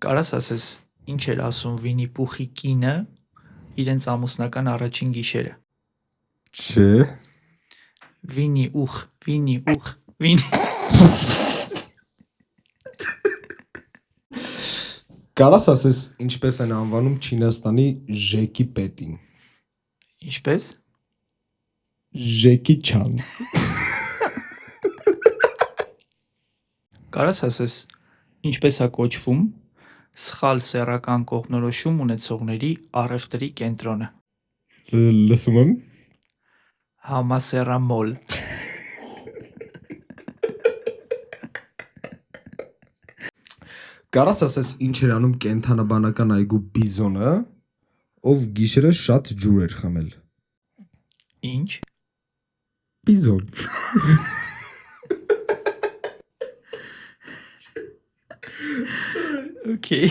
Կարաս ասես, ինչ էր ասում Վինի Պուխի կինը իրենց ամուսնական առաջին գիշերը։ Չէ։ Վինի ուխ, Վինի։ Կարաս ասես ինչպես են անվանում Չինաստանի Ժեկի պետին։ Ինչպես։ Ժեկի Չան։ Կարաս ասես, ինչպես է կոչվում սխալ սեռական կողմնորոշում ունեցողների առևտրի կենտրոնը։ Լսում եմ։ Համասեռամոլ։ Կարաս ասես ինչ էր անում կենթանաբանական այգու Բիզոնը, ով գիշերը շատ ջուր էր խմել։ Ինչ։ Բիզոն։ Okay.